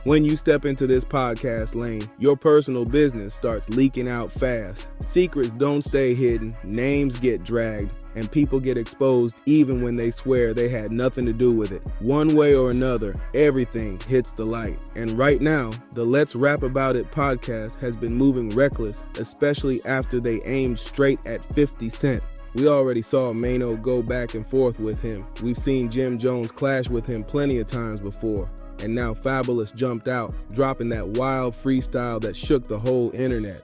When you step into this podcast lane, your personal business starts leaking out fast. Secrets don't stay hidden, names get dragged, and people get exposed even when they swear they had nothing to do with it. One way or another, everything hits the light. And right now, the Let's Rap About It podcast has been moving reckless, especially after they aimed straight at 50 Cent. We already saw Mano go back and forth with him. We've seen Jim Jones clash with him plenty of times before. And now Fabulous jumped out, dropping that wild freestyle that shook the whole internet.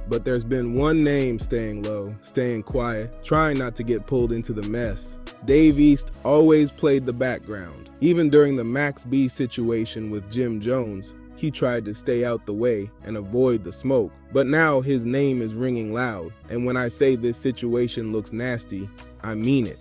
But there's been one name staying low, staying quiet, trying not to get pulled into the mess. Dave East always played the background. Even during the Max B situation with Jim Jones, he tried to stay out the way and avoid the smoke. But now his name is ringing loud. And when I say this situation looks nasty, I mean it.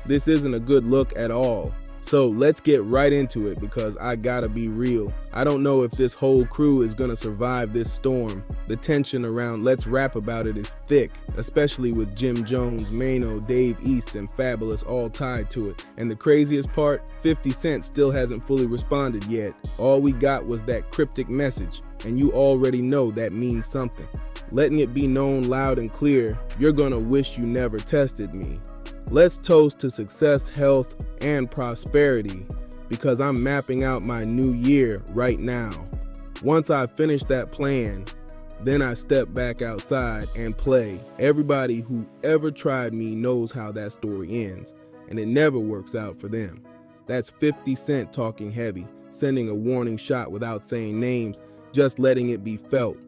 This isn't a good look at all. So let's get right into it because I gotta be real. I don't know if this whole crew is gonna survive this storm. The tension around Let's Rap About It is thick, especially with Jim Jones, Mano, Dave East, and Fabulous all tied to it. And the craziest part, 50 Cent still hasn't fully responded yet. All we got was that cryptic message, and you already know that means something. Letting it be known loud and clear, you're gonna wish you never tested me. Let's toast to success, health, and prosperity because I'm mapping out my new year right now. Once I finish that plan, then I step back outside and play. Everybody who ever tried me knows how that story ends, and it never works out for them. That's 50 Cent talking heavy, sending a warning shot without saying names, just letting it be felt.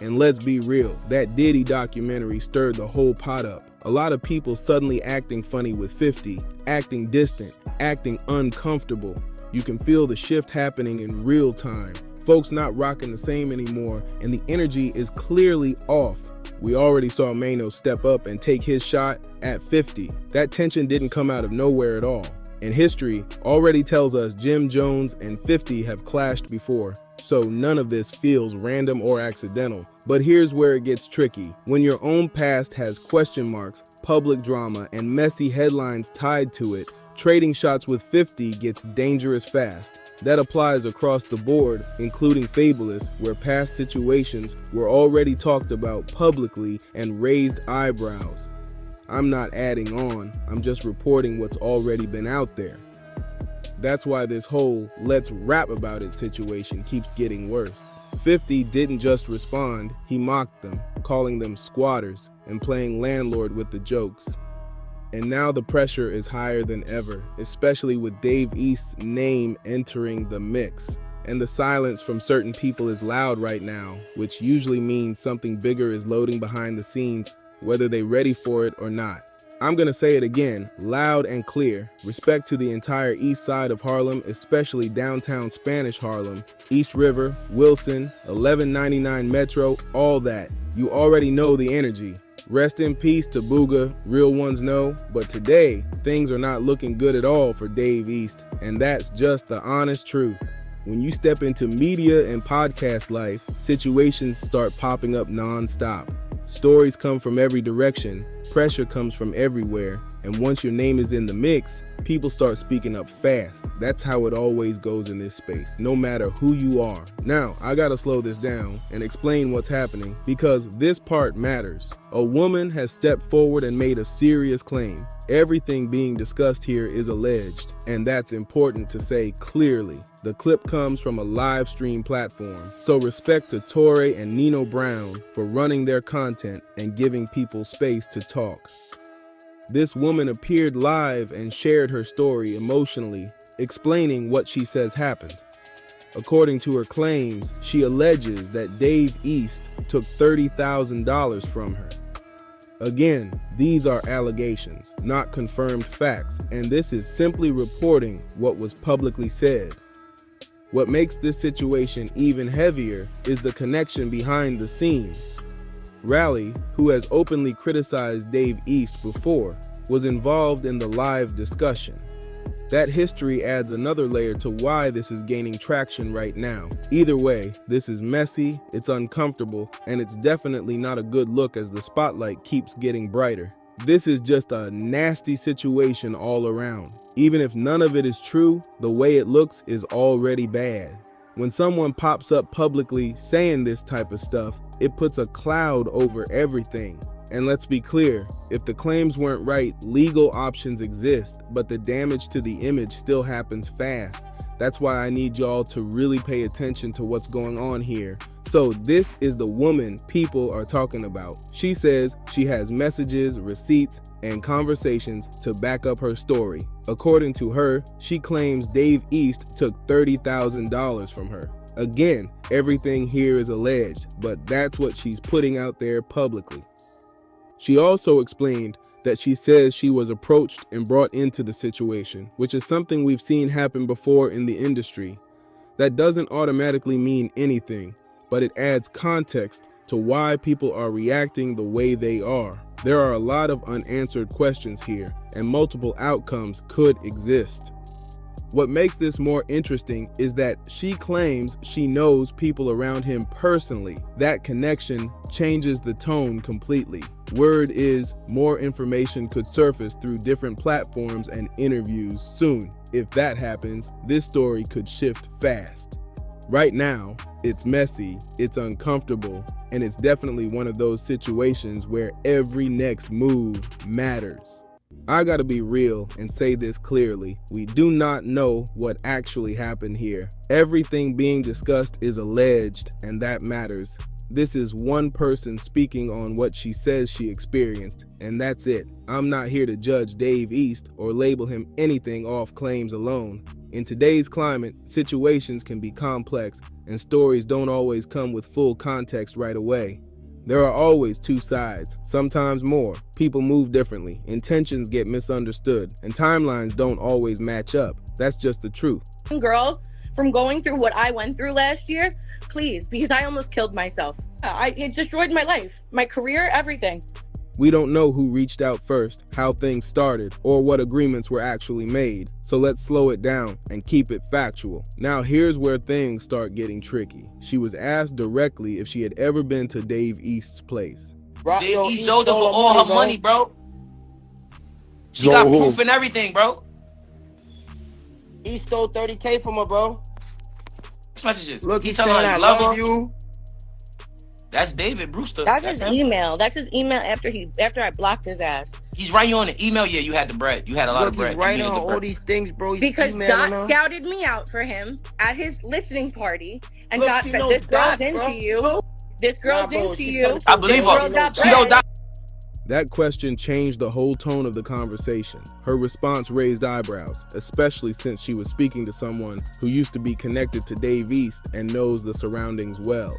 And let's be real, that Diddy documentary stirred the whole pot up. A lot of people suddenly acting funny with 50, acting distant, acting uncomfortable. You can feel the shift happening in real time. Folks not rocking the same anymore, and the energy is clearly off. We already saw Mano step up and take his shot at 50. That tension didn't come out of nowhere at all. And history already tells us Jim Jones and 50 have clashed before, so none of this feels random or accidental. But here's where it gets tricky. When your own past has question marks, public drama, and messy headlines tied to it, trading shots with 50 gets dangerous fast. That applies across the board, including Fabulous, where past situations were already talked about publicly and raised eyebrows. I'm not adding on, I'm just reporting what's already been out there. That's why this whole let's rap about it situation keeps getting worse. 50 didn't just respond, he mocked them, calling them squatters and playing landlord with the jokes. And now the pressure is higher than ever, especially with Dave East's name entering the mix. And the silence from certain people is loud right now, which usually means something bigger is loading behind the scenes, whether they're ready for it or not. I'm gonna say it again, loud and clear. Respect to the entire east side of Harlem, especially downtown Spanish Harlem, East River, Wilson, 1199 Metro, all that. You already know the energy. Rest in peace to Booga, real ones know, but today, things are not looking good at all for Dave East, and that's just the honest truth. When you step into media and podcast life, situations start popping up non-stop. Stories come from every direction, pressure comes from everywhere, and once your name is in the mix, people start speaking up fast. That's how it always goes in this space, no matter who you are. Now, I gotta slow this down and explain what's happening because this part matters. A woman has stepped forward and made a serious claim. Everything being discussed here is alleged, and that's important to say clearly. The clip comes from a live stream platform, so respect to Torre and Nino Brown for running their content and giving people space to talk. This woman appeared live and shared her story emotionally, explaining what she says happened. According to her claims, she alleges that Dave East took $30,000 from her. Again, these are allegations, not confirmed facts, and this is simply reporting what was publicly said. What makes this situation even heavier is the connection behind the scenes. Raleigh, who has openly criticized Dave East before, was involved in the live discussion. That history adds another layer to why this is gaining traction right now. Either way, this is messy, it's uncomfortable, and it's definitely not a good look as the spotlight keeps getting brighter. This is just a nasty situation all around. Even if none of it is true, the way it looks is already bad. When someone pops up publicly saying this type of stuff, it puts a cloud over everything. And let's be clear, if the claims weren't right, legal options exist, but the damage to the image still happens fast. That's why I need y'all to really pay attention to what's going on here. So this is the woman people are talking about. She says she has messages, receipts, and conversations to back up her story. According to her, she claims Dave East took $30,000 from her. Again, everything here is alleged, but that's what she's putting out there publicly. She also explained that she says she was approached and brought into the situation, which is something we've seen happen before in the industry. That doesn't automatically mean anything, but it adds context to why people are reacting the way they are. There are a lot of unanswered questions here, and multiple outcomes could exist. What makes this more interesting is that she claims she knows people around him personally. That connection changes the tone completely. Word is more information could surface through different platforms and interviews soon. If that happens, this story could shift fast. Right now, it's messy, it's uncomfortable, and it's definitely one of those situations where every next move matters. I gotta be real and say this clearly. We do not know what actually happened here. Everything being discussed is alleged, and that matters. This is one person speaking on what she says she experienced, and that's it. I'm not here to judge Dave East or label him anything off claims alone. In today's climate, situations can be complex, and stories don't always come with full context right away. There are always two sides, sometimes more. People move differently, intentions get misunderstood, and timelines don't always match up. That's just the truth. Girl, from going through what I went through last year, please, because I almost killed myself. It destroyed my life, my career, everything. We don't know who reached out first, how things started, or what agreements were actually made. So let's slow it down and keep it factual. Now here's where things start getting tricky. She was asked directly if she had ever been to Dave East's place. Dave East owed her for all her money, bro. She got proof and everything, bro. He stole $30K from her, bro. Messages. Look, He telling telling her I he love love her. you. That's David Brewster. That's his him. email. That's his email after I blocked his ass. He's writing on the email. Yeah, you had the bread. You had a lot of bread. He's writing on all these things, bro. He's because emailing Dot her. scouted me out for him at his listening party, and Look, Dot you said, know "This girl's Dot, into bro. you. This girl's bro, into she you." telling I believe This her. girl got She don't bread. die. That question changed the whole tone of the conversation. Her response raised eyebrows, especially since she was speaking to someone who used to be connected to Dave East and knows the surroundings well.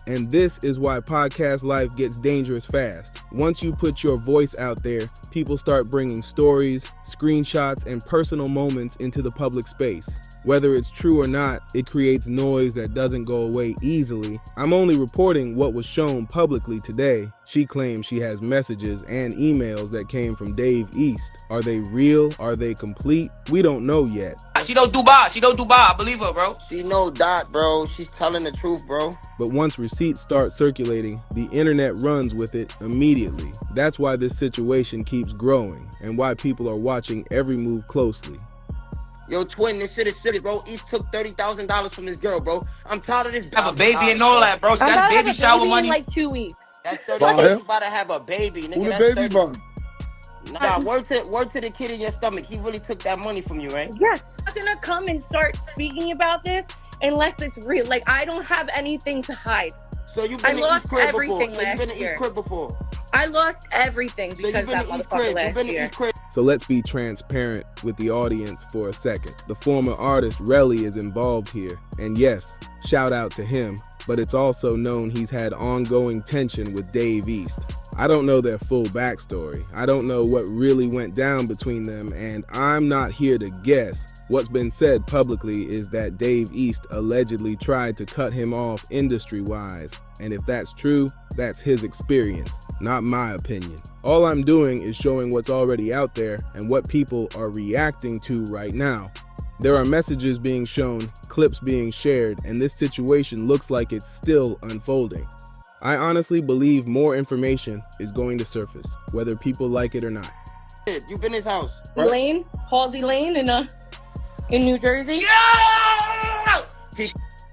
And this is why podcast life gets dangerous fast. Once you put your voice out there, people start bringing stories, screenshots, and personal moments into the public space. Whether it's true or not, it creates noise that doesn't go away easily. I'm only reporting what was shown publicly today. She claims she has messages and emails that came from Dave East. Are they real? Are they complete? We don't know yet. She don't do bad. She don't do bad. I believe her, bro. She know Dot, bro. She's telling the truth, bro. But once receipts start circulating, the internet runs with it immediately. That's why this situation keeps growing and why people are watching every move closely. Yo, twin, this shit is serious, bro. East took $30,000 from this girl, bro. I'm tired of this. Have a baby and all that, bro. So I'm that's about to baby have a shower baby money. in like 2 weeks. That's 30. You about to have a baby, nigga. Who the That's baby 30. from? Nah, word to the kid in your stomach. He really took that money from you, right? Yes. I'm not gonna come and start speaking about this unless it's real. Like, I don't have anything to hide. So you've I been to lost East Crib everything before. So you've been to last year. East Crib before. I lost everything So because you've been that to East motherfucker Crib. You've last been to year. East Crib. So let's be transparent with the audience for a second. The former artist Relly is involved here. And yes, shout out to him, but it's also known he's had ongoing tension with Dave East. I don't know their full backstory. I don't know what really went down between them, and I'm not here to guess. What's been said publicly is that Dave East allegedly tried to cut him off industry-wise, and if that's true, that's his experience, not my opinion. All I'm doing is showing what's already out there and what people are reacting to right now. There are messages being shown, clips being shared, and this situation looks like it's still unfolding. I honestly believe more information is going to surface, whether people like it or not. You've been in his house. Lane, Halsey Lane in New Jersey. Yeah!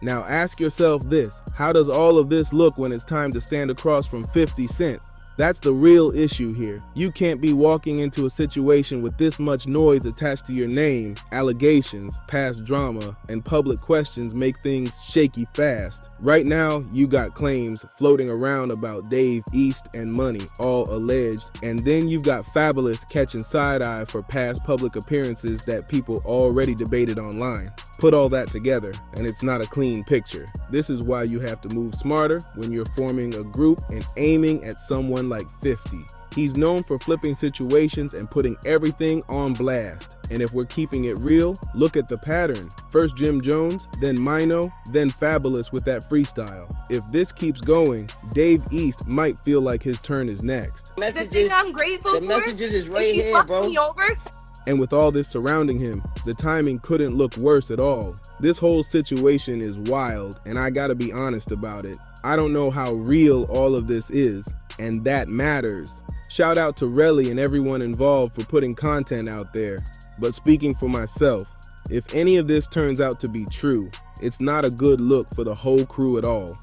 Now ask yourself this, how does all of this look when it's time to stand across from 50 Cent? That's the real issue here. You can't be walking into a situation with this much noise attached to your name. Allegations, past drama, and public questions make things shaky fast. Right now, you got claims floating around about Dave East and money, all alleged, and then you've got Fabulous catching side-eye for past public appearances that people already debated online. Put all that together, and it's not a clean picture. This is why you have to move smarter when you're forming a group and aiming at someone like 50. He's known for flipping situations and putting everything on blast. And if we're keeping it real, look at the pattern. First Jim Jones, then Mino, then Fabulous with that freestyle. If this keeps going, Dave East might feel like his turn is next. The thing I'm grateful for, the messages is right if here, he fucked bro. me over, And with all this surrounding him, the timing couldn't look worse at all. This whole situation is wild, and I gotta be honest about it. I don't know how real all of this is, and that matters. Shout out to Relly and everyone involved for putting content out there. But speaking for myself, if any of this turns out to be true, it's not a good look for the whole crew at all.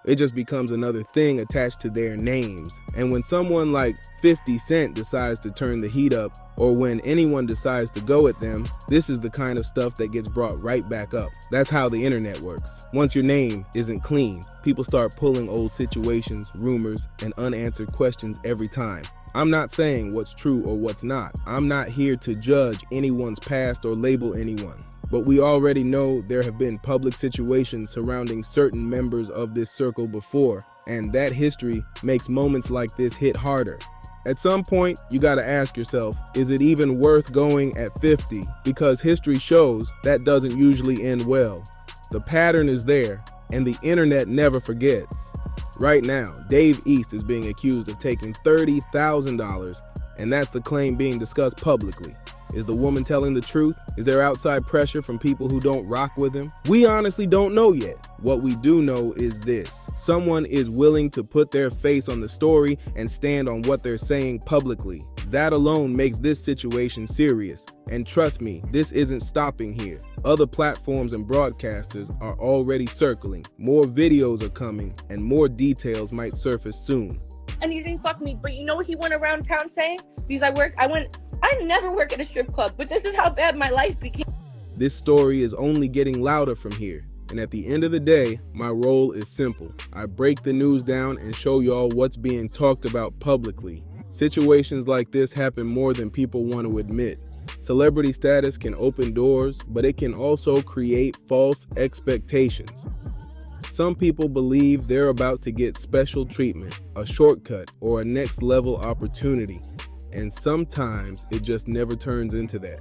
It just becomes another thing attached to their names. And when someone like 50 Cent decides to turn the heat up, or when anyone decides to go at them, this is the kind of stuff that gets brought right back up. That's how the internet works. Once your name isn't clean, people start pulling old situations, rumors, and unanswered questions every time. I'm not saying what's true or what's not. I'm not here to judge anyone's past or label anyone. But we already know there have been public situations surrounding certain members of this circle before, and that history makes moments like this hit harder. At some point, you gotta ask yourself, is it even worth going at 50? Because history shows that doesn't usually end well. The pattern is there, and the internet never forgets. Right now, Dave East is being accused of taking $30,000, and that's the claim being discussed publicly. Is the woman telling the truth? Is there outside pressure from people who don't rock with him? We honestly don't know yet. What we do know is this. Someone is willing to put their face on the story and stand on what they're saying publicly. That alone makes this situation serious. And trust me, this isn't stopping here. Other platforms and broadcasters are already circling. More videos are coming, and more details might surface soon. and he didn't fuck me. But you know what he went around town saying? Because I never work at a strip club, but this is how bad my life became. This story is only getting louder from here. And at the end of the day, my role is simple. I break the news down and show y'all what's being talked about publicly. Situations like this happen more than people want to admit. Celebrity status can open doors, but it can also create false expectations. Some people believe they're about to get special treatment, a shortcut, or a next level opportunity. And sometimes it just never turns into that.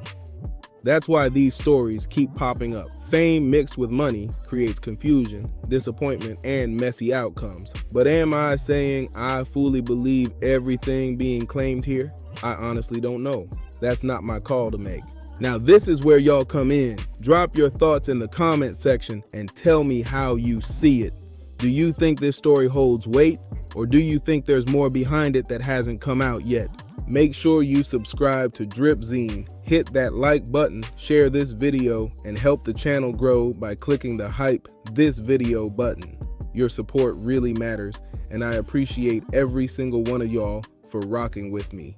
That's why these stories keep popping up. Fame mixed with money creates confusion, disappointment, and messy outcomes. But am I saying I fully believe everything being claimed here? I honestly don't know. That's not my call to make. Now this is where y'all come in. Drop your thoughts in the comment section and tell me how you see it. Do you think this story holds weight, or do you think there's more behind it that hasn't come out yet? Make sure you subscribe to Dripzine, hit that like button, share this video, and help the channel grow by clicking the hype this video button. Your support really matters, and I appreciate every single one of y'all for rocking with me.